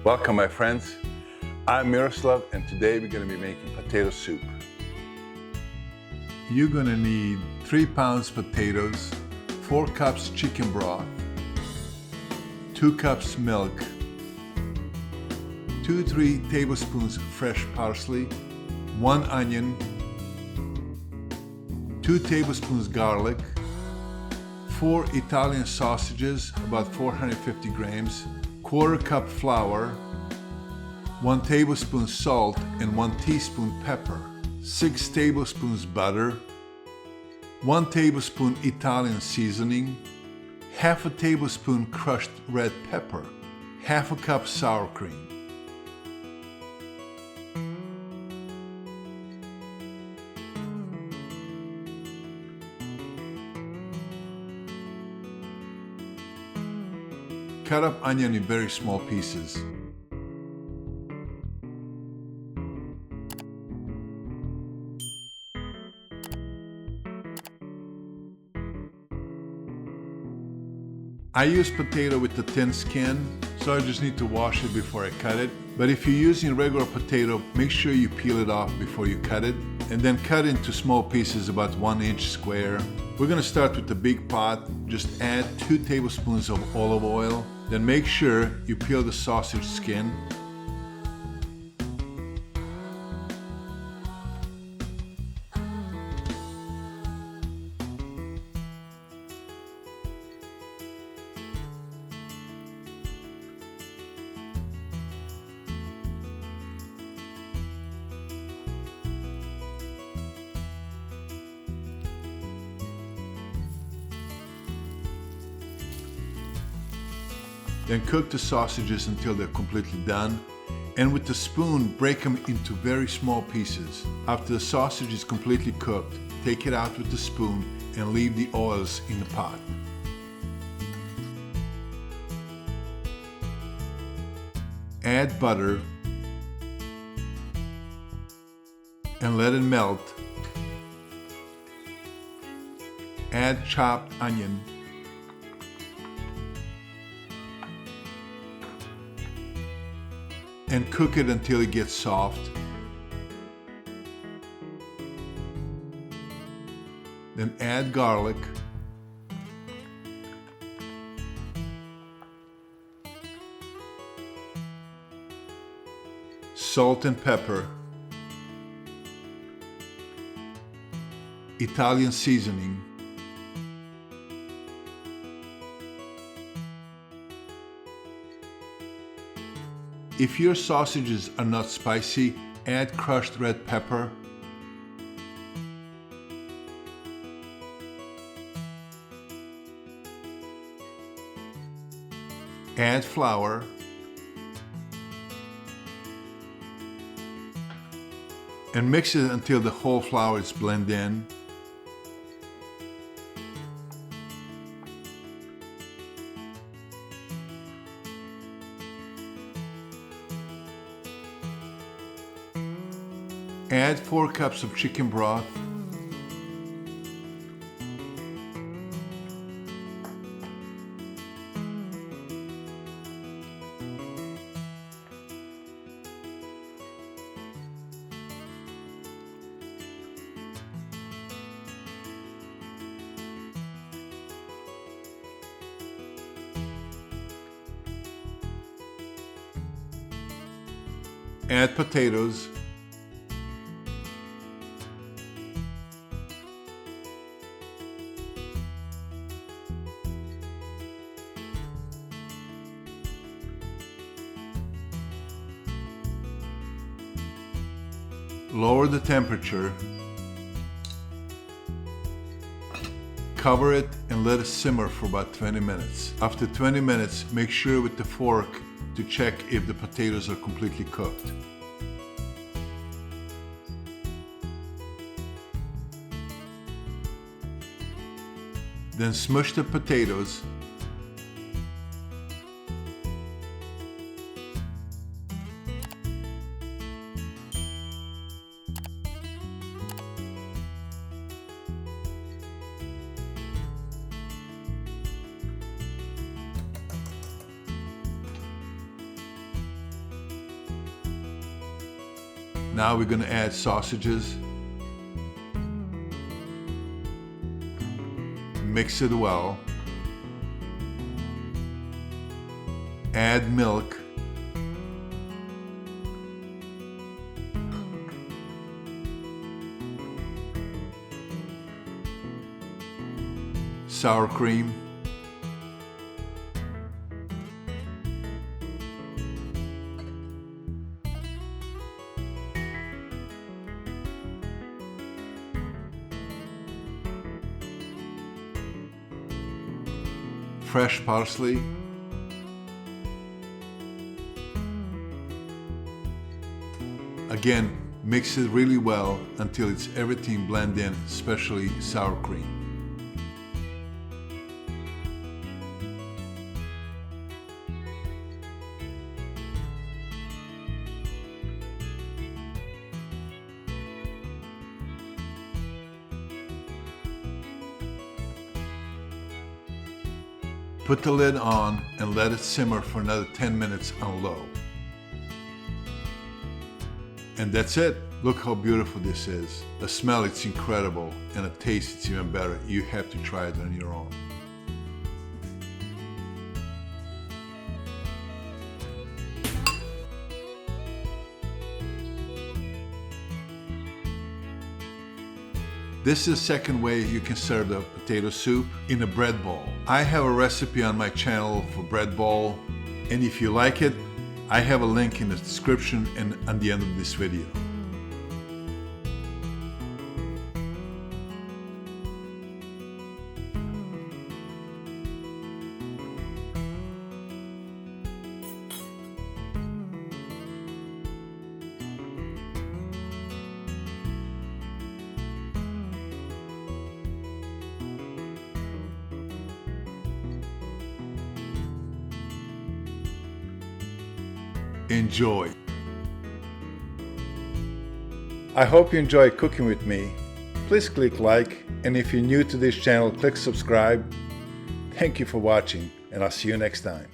Welcome, my friends. I'm Miroslav, and today we're going to be making potato soup. You're going to need 3 pounds potatoes, 4 cups chicken broth, 2 cups milk, 2-3 tablespoons fresh parsley, 1 onion, 2 tablespoons garlic, 4 Italian sausages, about 450 grams, 1/4 cup flour, 1 tablespoon salt and 1 teaspoon pepper, 6 tablespoons butter, 1 tablespoon Italian seasoning, half a tablespoon crushed red pepper, half a cup sour cream. Cut up onion in very small pieces. I use potato with the thin skin, so I just need to wash it before I cut it. But if you're using regular potato, make sure you peel it off before you cut it, and then cut into small pieces about 1 inch square. We're gonna start with the big pot. Just add 2 tablespoons of olive oil. Then make sure you peel the sausage skin. Then cook the sausages until they're completely done, and with the spoon break them into very small pieces. After the sausage is completely cooked, take it out with the spoon and leave the oils in the pot. Add butter and let it melt. Add chopped onion. And cook it until it gets soft. Then add garlic. Salt and pepper. Italian seasoning. If your sausages are not spicy, add crushed red pepper. Add flour. And mix it until the whole flour is blended in. Add 4 cups of chicken broth. Add potatoes. Lower the temperature, cover it and let it simmer for about 20 minutes. After 20 minutes, make sure with the fork to check if the potatoes are completely cooked. Then smush the potatoes. Now we're going to add sausages. Mix it well. Add milk. Sour cream. Fresh parsley. Again, mix it really well until it's everything blend in, especially sour cream. Put the lid on and let it simmer for another 10 minutes on low. And that's it. Look how beautiful this is. The smell, it's incredible, and the taste, it's even better. You have to try it on your own. This is the second way you can serve the potato soup, in a bread bowl. I have a recipe on my channel for bread bowl, and if you like it, I have a link in the description and on the end of this video. Enjoy. I hope you enjoy cooking with me. Please click like, and if you're new to this channel, click subscribe. Thank you for watching, and I'll see you next time.